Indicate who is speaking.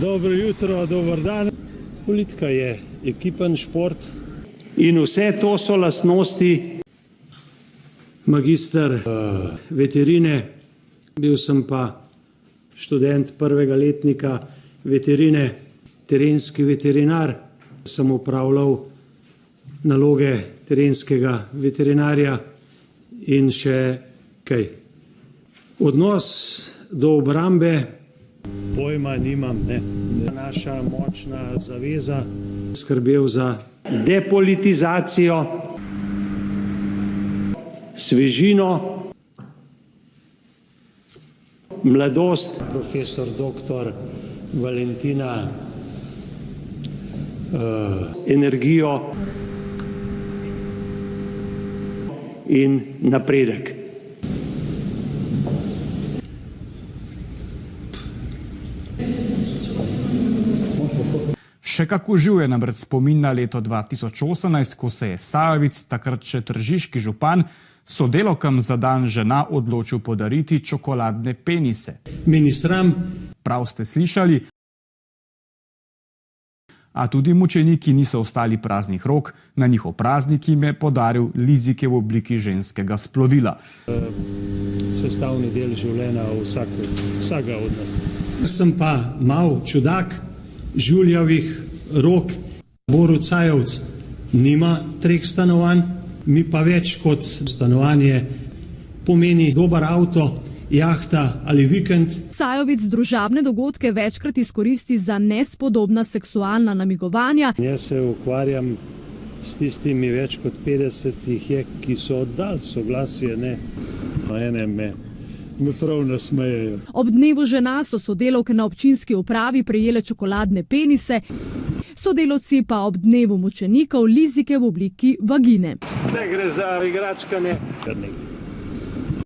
Speaker 1: Dobro jutro, dober dan. Politika je ekipen šport in vse to so lastnosti. Magister veterine, bil sem pa študent prvega letnika veterine, terenski veterinar. Sem upravljal naloge terenskega veterinarja in še kaj. Odnos do obrambe pojma nimam, ne. Naša močna zaveza skrbel za depolitizacijo, svežino, mladost. Profesor doktor Valentina, energijo in napredek.
Speaker 2: Še kako živ je namreč spomin na leto 2018, ko se je Sajovic, takrat še tržiški župan, sodelavkam za dan žena odločil podariti čokoladne penise.
Speaker 1: Meni sram.
Speaker 2: Prav ste slišali. A tudi mučeniki niso ostali praznih rok, na njihov praznik jim je podaril lizike v obliki ženskega splovila.
Speaker 1: Sestavni del življenja vsakega od nas. Sem pa mal čudak žuljavih rok. Borut Sajovc nima 3 stanovanj, mi pa več kot stanovanje pomeni dober avto, jahta ali vikend.
Speaker 3: Sajovic družabne dogodke večkrat izkoristi za nespodobna seksualna namigovanja.
Speaker 1: Jaz se ukvarjam s tistimi več kot 50 jih je, ki so oddali soglasje, ne. Ene me prav nasmejejo.
Speaker 3: Ob dnevu žena so sodelavke na občinski upravi prejele čokoladne penise, sodelavci pa ob dnevu mučenikov lizike v obliki vagine.
Speaker 1: Ne gre za igračkanje.